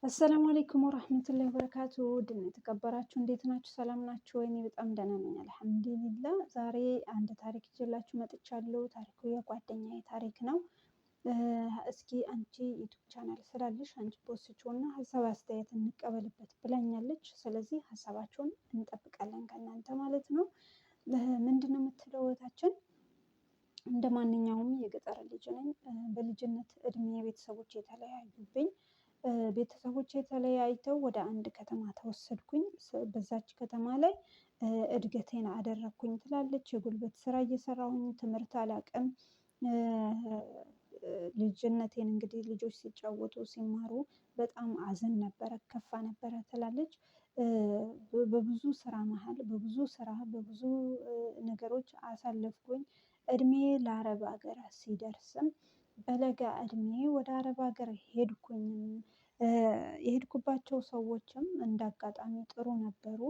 አሰላሙ አለይኩም ወራህመቱላሂ ወበረካቱ። ውድና የተከበራችሁ እንዴት ናችሁ? ሰላም ናችሁ ወይ? እኔ በጣም ደህና ነኝ አልሐምዱሊላህ። ዛሬ አንድ ታሪክ ይዤላችሁ መጥቻለሁ። ታሪኩ የጓደኛዬ ታሪክ ነው። እስኪ አንቺ ዩቲዩብ ቻናል ስላለሽ አንቺ ፖስችውና ሀሳብ አስተያየት እንቀበልበት ብላኛለች። ስለዚህ ሀሳባችሁን እንጠብቃለን ከእናንተ ማለት ነው። ምንድነው የምትለው እህታችን? እንደ ማንኛውም የገጠር ልጅ ነኝ። በልጅነት እድሜ ቤተሰቦች የተለያዩብኝ። ቤተሰቦቼ ተለያይተው ወደ አንድ ከተማ ተወሰድኩኝ። በዛች ከተማ ላይ እድገቴን አደረግኩኝ ትላለች። የጉልበት ስራ እየሰራሁኝ ትምህርት አላውቅም። ልጅነቴን እንግዲህ ልጆች ሲጫወቱ ሲማሩ በጣም አዝን ነበረ ከፋ ነበረ ትላለች። በብዙ ስራ መሃል በብዙ ነገሮች አሳለፍኩኝ። እድሜ ለአረብ ሀገር ሲደርስም በለጋ እድሜ ወደ አረብ ሀገር ሄድኩኝ። የሄድኩባቸው ሰዎችም እንደ አጋጣሚ ጥሩ ነበሩ።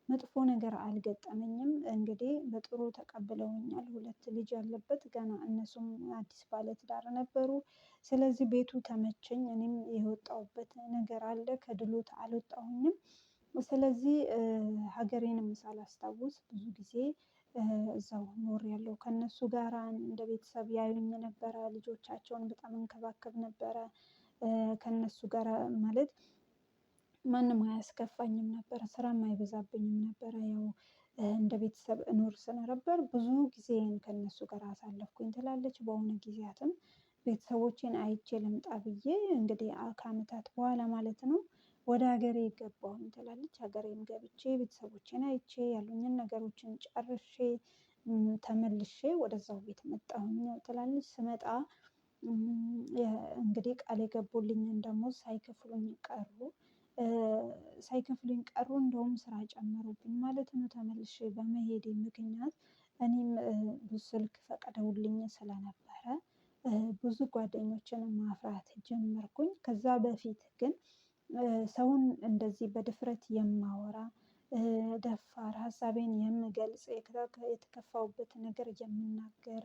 መጥፎ ነገር አልገጠመኝም። እንግዲህ በጥሩ ተቀብለውኛል። ሁለት ልጅ ያለበት ገና እነሱም አዲስ ባለትዳር ነበሩ። ስለዚህ ቤቱ ተመቸኝ። እኔም የወጣሁበት ነገር አለ ከድሎት አልወጣሁኝም። ስለዚህ ሀገሬንም ሳላስታውስ ብዙ ጊዜ እዛው ኖሬያለሁ። ከእነሱ ጋራ እንደ ቤተሰብ ያዩኝ ነበረ። ልጆቻቸውን በጣም እንከባከብ ነበረ። ከእነሱ ጋር ማለት ማንም አያስከፋኝም ነበር። ስራም አይበዛብኝም ነበረ። ያው እንደ ቤተሰብ እኖር ስለነበር ብዙ ጊዜን ከእነሱ ጋር አሳለፍኩኝ ትላለች። በሆነ ጊዜያትም ቤተሰቦቼን አይቼ ልምጣ ብዬ እንግዲህ ከአመታት በኋላ ማለት ነው ወደ ሀገሬ ገባሁኝ ትላለች። ሀገሬም ገብቼ ቤተሰቦቼን አይቼ ያሉኝን ነገሮችን ጨርሼ ተመልሼ ወደዛው ቤት መጣሁኝ ትላለች። ስመጣ እንግዲህ ቃል የገቡልኝን ደሞዝ ሳይከፍሉኝ ቀሩ። ሳይከፍሉኝ ቀሩ እንደውም ስራ ጨመሩብኝ ማለት ነው። ተመልሼ በመሄዴ ምክንያት እኔም ስልክ ፈቅደውልኝ ስለነበረ ብዙ ጓደኞችን ማፍራት ጀመርኩኝ። ከዛ በፊት ግን ሰውን እንደዚህ በድፍረት የማወራ ደፋር ሀሳቤን የምገልጽ የተከፋሁበት ነገር የምናገር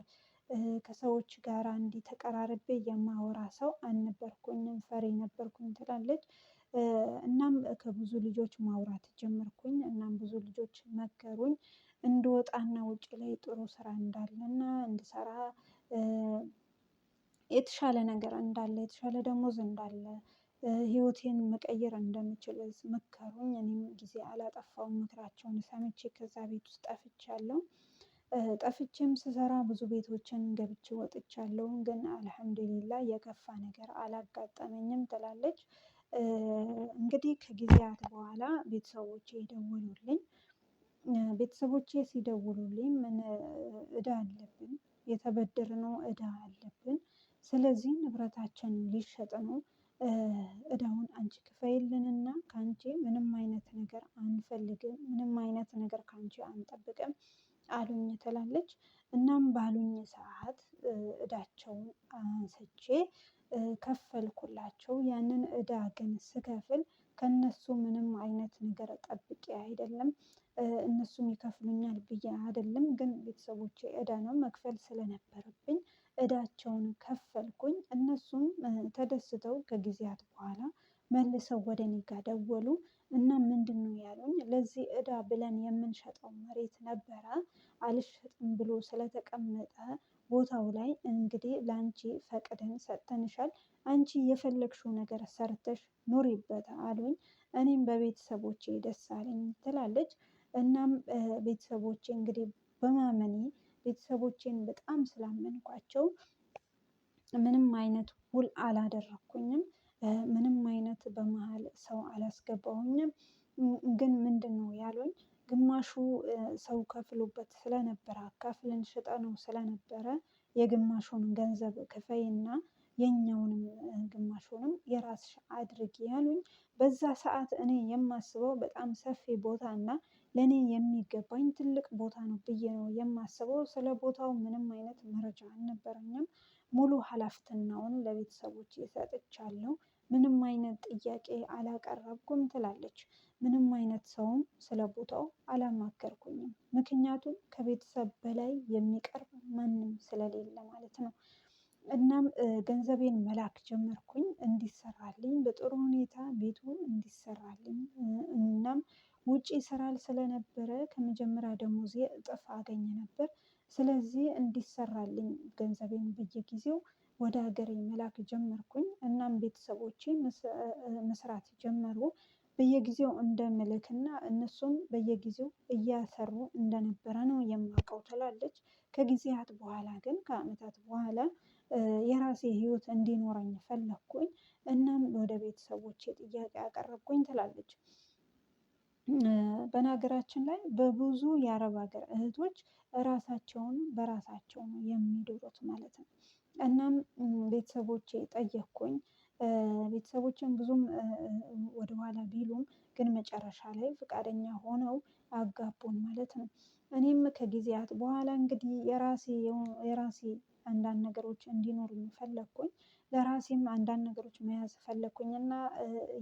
ከሰዎች ጋር እንዲህ ተቀራርቤ የማወራ ሰው አልነበርኩኝም ፈሪ ነበርኩኝ ትላለች። እናም ከብዙ ልጆች ማውራት ጀመርኩኝ። እናም ብዙ ልጆች መከሩኝ እንድወጣና ውጪ ላይ ጥሩ ስራ እንዳለና እንድሰራ የተሻለ ነገር እንዳለ የተሻለ ደሞዝ እንዳለ ህይወቴን መቀየር እንደምችል መከሩኝ። እኔም ጊዜ አላጠፋውም ምክራቸውን ሰምቼ ከዛ ቤት ውስጥ ጠፍቻለሁ። ጠፍቼም ስሰራ ብዙ ቤቶችን ገብቼ ወጥቻለሁ። ግን አልሐምዱሊላህ የከፋ ነገር አላጋጠመኝም ትላለች። እንግዲህ ከጊዜያት በኋላ ቤተሰቦቼ ደወሉልኝ። ቤተሰቦቼ ሲደውሉልኝ ምን እዳ አለብን የተበደርነው እዳ አለብን። ስለዚህ ንብረታችንን ሊሸጥ ነው። እዳውን አንቺ ክፈይልንና ካንቺ ምንም አይነት ነገር አንፈልግም ምንም አይነት ነገር ካንቺ አንጠብቅም አሉኝ ትላለች። እናም ባሉኝ ሰዓት እዳቸውን አንስቼ ከፈልኩላቸው። ያንን እዳ ግን ስከፍል ከእነሱ ምንም አይነት ነገር ጠብቄ አይደለም። እነሱም ይከፍሉኛል ብዬ አይደለም። ግን ቤተሰቦቼ እዳ ነው መክፈል ስለነበረብኝ እዳቸውን ከፈልኩኝ። እነሱም ተደስተው ከጊዜያት በኋላ መልሰው ወደ እኔ ጋር ደወሉ። እና ምንድነው ያሉኝ? ለዚህ እዳ ብለን የምንሸጠው መሬት ነበረ አልሸጥም ብሎ ስለተቀመጠ ቦታው ላይ እንግዲህ ላንቺ ፈቅደን ሰጥተንሻል። አንቺ የፈለግሽው ነገር ሰርተሽ ኑሪበት አሉኝ። እኔም በቤተሰቦቼ ደስ አለኝ ትላለች። እናም ቤተሰቦቼ እንግዲህ በማመኔ ቤተሰቦቼን በጣም ስላመንኳቸው ምንም አይነት ውል አላደረኩኝም። ምንም አይነት በመሃል ሰው አላስገባሁኝም። ግን ምንድነው ያሉኝ? ግማሹ ሰው ከፍሎበት ስለነበረ አካፍለን ሽጠነው ስለነበረ የግማሹን ገንዘብ ክፈይና የኛውንም ግማሹንም የራስሽ አድርጊ ያሉኝ። በዛ ሰዓት እኔ የማስበው በጣም ሰፊ ቦታ እና ለኔ የሚገባኝ ትልቅ ቦታ ነው ብዬ ነው የማስበው። ስለ ቦታው ምንም አይነት መረጃ አልነበረኝም። ሙሉ ሀላፍትናውን ለቤተሰቦቼ ሰጥቻለሁ። ምንም አይነት ጥያቄ አላቀረብኩም ትላለች። ምንም አይነት ሰውም ስለ ቦታው አላማከርኩኝም። ምክንያቱም ከቤተሰብ በላይ የሚቀርብ ማንም ስለሌለ ማለት ነው። እናም ገንዘቤን መላክ ጀመርኩኝ እንዲሰራልኝ በጥሩ ሁኔታ ቤቱ ውጪ ስራ ስለነበረ ከመጀመሪያ ደሞዜ እጥፍ አገኝ ነበር። ስለዚህ እንዲሰራልኝ ገንዘቤን በየጊዜው ወደ ሀገሬ መላክ ጀመርኩኝ። እናም ቤተሰቦቼ መስራት ጀመሩ። በየጊዜው እንደምልክና እነሱም በየጊዜው እያሰሩ እንደነበረ ነው የማውቀው ትላለች። ከጊዜያት በኋላ ግን ከአመታት በኋላ የራሴ ህይወት እንዲኖረኝ ፈለኩኝ። እናም ወደ ቤተሰቦቼ ጥያቄ አቀረብኩኝ ትላለች። በነገራችን ላይ በብዙ የአረብ ሀገር እህቶች ራሳቸውን በራሳቸው ነው የሚድሩት ማለት ነው። እናም ቤተሰቦቼ ጠየቅኩኝ። ቤተሰቦቼም ብዙም ወደኋላ ቢሉም ግን መጨረሻ ላይ ፈቃደኛ ሆነው አጋቡን ማለት ነው። እኔም ከጊዜያት በኋላ እንግዲህ የራሴ አንዳንድ ነገሮች እንዲኖሩኝ ፈለኩኝ። ለራሴም አንዳንድ ነገሮች መያዝ ፈለኩኝ እና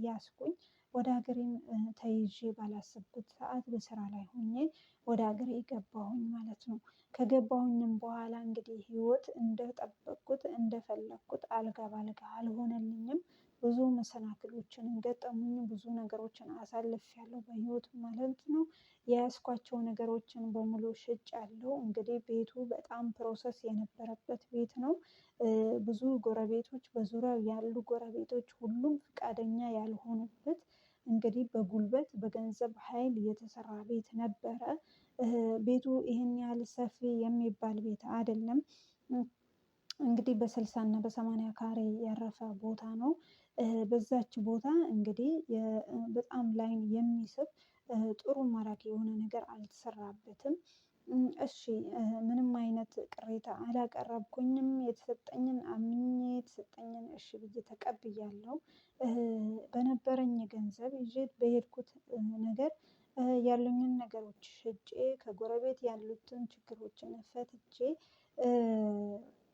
ያዝኩኝ። ወደ ሀገሬም ተይዤ ባላሰብኩት ሰዓት በስራ ላይ ሆኜ ወደ ሀገሬ ገባሁኝ ማለት ነው። ከገባሁኝም በኋላ እንግዲህ ህይወት እንደጠበቅኩት እንደፈለኩት አልጋ በአልጋ አልሆነልኝም። ብዙ መሰናክሎችን ገጠሙኝ ብዙ ነገሮችን አሳልፌያለሁ በህይወት ማለት ነው። የያዝኳቸው ነገሮችን በሙሉ ሽጫለሁ እንግዲህ ቤቱ በጣም ፕሮሰስ የነበረበት ቤት ነው። ብዙ ጎረቤቶች በዙሪያው ያሉ ጎረቤቶች ሁሉም ፈቃደኛ ያልሆኑበት እንግዲህ በጉልበት በገንዘብ ሀይል የተሰራ ቤት ነበረ። ቤቱ ይሄን ያህል ሰፊ የሚባል ቤት አይደለም። እንግዲህ በ60 እና በ80 ካሬ ያረፈ ቦታ ነው። በዛች ቦታ እንግዲህ በጣም ላይን የሚስብ ጥሩ ማራኪ የሆነ ነገር አልተሰራበትም። እሺ ምንም አይነት ቅሬታ አላቀረብኩኝም የተሰጠኝን አምኜ የተሰጠኝን እሺ ብዬ ተቀብያለሁ። በነበረኝ ገንዘብ ይዤ በሄድኩት ነገር ያሉኝን ነገሮች ሽጬ ከጎረቤት ያሉትን ችግሮችን ፈትቼ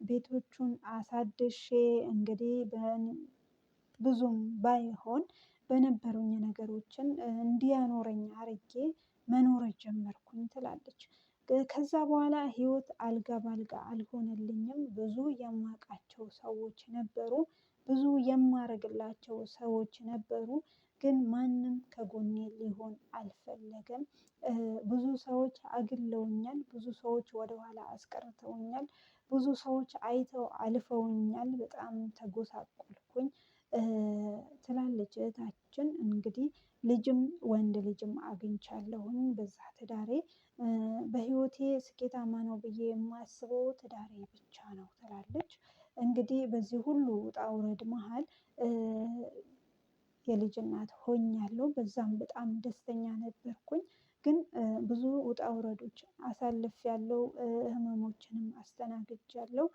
ቤቶቹን አሳድሼ እንግዲህ ብዙም ባይሆን በነበሩኝ ነገሮችን እንዲያኖረኝ አድርጌ መኖር ጀመርኩኝ ትላለች። ከዛ በኋላ ህይወት አልጋ በአልጋ አልሆነልኝም ብዙ የማውቃቸው ሰዎች ነበሩ። ብዙ የማደርግላቸው ሰዎች ነበሩ። ግን ማንም ከጎኔ ሊሆን አልፈለገም። ብዙ ሰዎች አግለውኛል ብዙ ሰዎች ወደኋላ አስቀርተውኛል። ብዙ ሰዎች አይተው አልፈውኛል በጣም ተጎሳቆልኩኝ። ትላለች እህታችን እንግዲህ ልጅም ወንድ ልጅም አግኝቻለሁኝ በዛ ትዳሬ። በህይወቴ ስኬታማ ነው ብዬ የማስበው ትዳሬ ብቻ ነው ትላለች። እንግዲህ በዚህ ሁሉ ውጣ ውረድ መሃል የልጅ እናት ሆኛለሁ በዛም በጣም ደስተኛ ነበርኩኝ። ግን ብዙ ውጣ ውረዶች አሳልፌያለሁ ህመሞችንም አስተናግጃለሁ።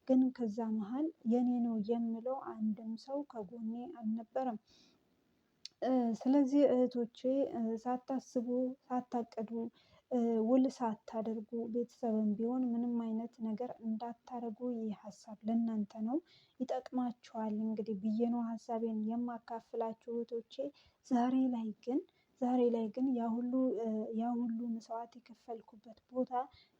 ግን ከዛ መሃል የኔ ነው የምለው አንድም ሰው ከጎኔ አልነበረም። ስለዚህ እህቶቼ ሳታስቡ ሳታቅዱ ውል ሳታደርጉ ቤተሰብም ቢሆን ምንም አይነት ነገር እንዳታደርጉ ይህ ሀሳብ ለእናንተ ነው። ይጠቅማችኋል እንግዲህ ብዬ ነው ሀሳቤን የማካፍላችሁ እህቶቼ። ዛሬ ላይ ግን ያ ሁሉ መስዋዕት የከፈልኩበት ቦታ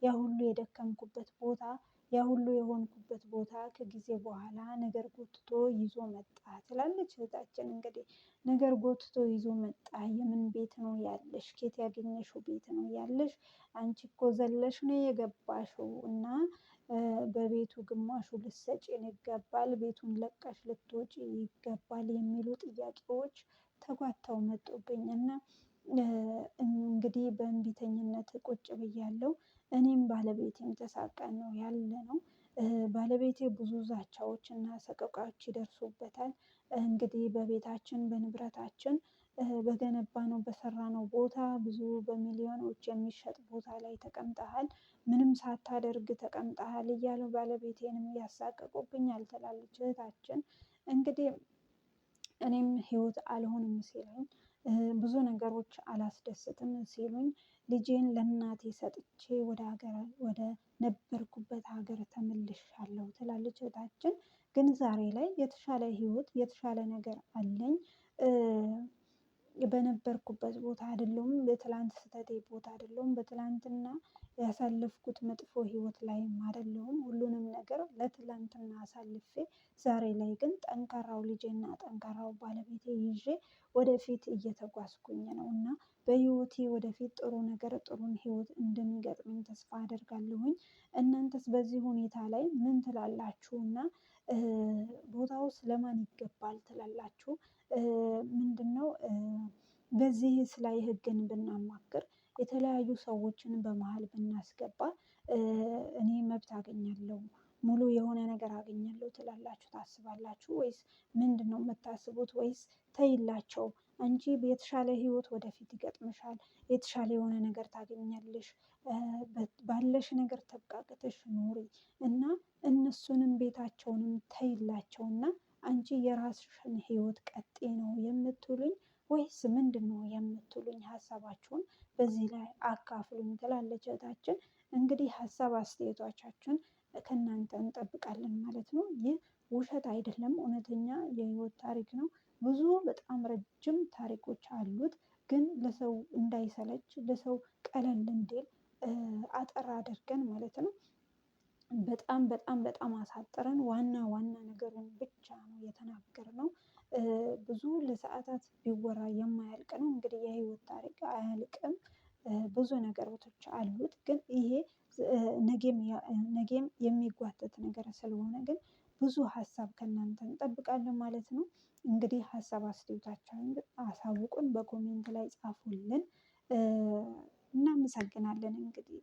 ያ ሁሉ የደከምኩበት ቦታ ያ ሁሉ የሆንኩበት ቦታ ከጊዜ በኋላ ነገር ጎትቶ ይዞ መጣ ትላለች እህታችን እንግዲህ። ነገር ጎትቶ ይዞ መጣ የምን ቤት ነው ያለሽ ከየት ያገኘሽው ቤት ነው ያለሽ? አንቺ እኮ ዘለሽ ነው የገባሽው እና በቤቱ ግማሹ ልትሰጪን ይገባል ቤቱን ለቀሽ ልትወጪ ይገባል የሚሉ ጥያቄዎች ተጓተው መጡብኝ። እና እንግዲህ በእንቢተኝነት ቁጭ ብያለሁ። እኔም ባለቤቴም ተሳቀን ነው ያለነው። ባለቤቴ ብዙ ዛቻዎችና ሰቆቃዎች ይደርሱበታል። እንግዲህ በቤታችን በንብረታችን በገነባነው በሰራነው ቦታ ብዙ በሚሊዮኖች የሚሸጥ ቦታ ላይ ተቀምጠሃል። ምንም ሳታደርግ ተቀምጠሃል እያሉ ባለቤቴንም ያሳቅቁብኛል ትላለች እህታችን። እንግዲህ እኔም ህይወት አልሆንም ሲለኝ ብዙ ነገሮች አላስደስትም ሲሉኝ ልጄን ለእናቴ ሰጥቼ ወደ ነበርኩበት ሀገር ተመልሻለሁ ትላለች እህታችን። ግን ዛሬ ላይ የተሻለ ህይወት የተሻለ ነገር አለኝ። በነበርኩበት ቦታ አይደለሁም፣ በትላንት ስህተቴ ቦታ አይደለሁም፣ በትላንትና ያሳለፍኩት መጥፎ ህይወት ላይም አይደለሁም። ሁሉንም ነገር ለትላንትና አሳልፌ ዛሬ ላይ ግን ጠንካራው ልጄና ጠንካራው ባለቤቴ ይዤ ወደፊት እየተጓዝኩኝ ነው እና በህይወቴ ወደፊት ጥሩ ነገር ጥሩን ህይወት እንደሚገጥመኝ ተስፋ አደርጋለሁኝ። እናንተስ በዚህ ሁኔታ ላይ ምን ትላላችሁ? እና ቦታውስ ለማን ይገባል ትላላችሁ? ምንድነው በዚህስ ላይ ህግን ብናማክር የተለያዩ ሰዎችን በመሃል ብናስገባ እኔ መብት አገኛለሁ፣ ሙሉ የሆነ ነገር አገኛለሁ ትላላችሁ ታስባላችሁ? ወይስ ምንድነው የምታስቡት? ወይስ ተይላቸው አንቺ የተሻለ ህይወት ወደፊት ይገጥምሻል፣ የተሻለ የሆነ ነገር ታገኛለሽ፣ ባለሽ ነገር ተብቃቅተሽ ኑሪ እና እነሱንም ቤታቸውንም ተይላቸውና አንቺ የራስሽን ህይወት ቀጥይ ነው የምትሉኝ? ወይስ ምንድነው የምትሉኝ? ሀሳባችሁን በዚህ ላይ አካፍሉኝ ትላለች እህታችን። እንግዲህ ሀሳብ አስተያየቶቻችሁን ከእናንተ እንጠብቃለን ማለት ነው። ይህ ውሸት አይደለም፣ እውነተኛ የህይወት ታሪክ ነው። ብዙ በጣም ረጅም ታሪኮች አሉት። ግን ለሰው እንዳይሰለች ለሰው ቀለል እንዲል አጠር አድርገን ማለት ነው በጣም በጣም በጣም አሳጥረን ዋና ዋና ነገሩን ብቻ ነው የተናገርነው። ብዙ ለሰአታት ቢወራ የማያልቅ ነው። እንግዲህ የህይወት ታሪክ አያልቅም። ብዙ ነገሮች አሉት። ግን ይሄ ነገም የሚጓተት ነገር ስለሆነ ግን ብዙ ሀሳብ ከእናንተ እንጠብቃለን ማለት ነው። እንግዲህ ሀሳብ አስተያየታችሁን አሳውቁን፣ በኮሜንት ላይ ጻፉልን። እናመሰግናለን እንግዲህ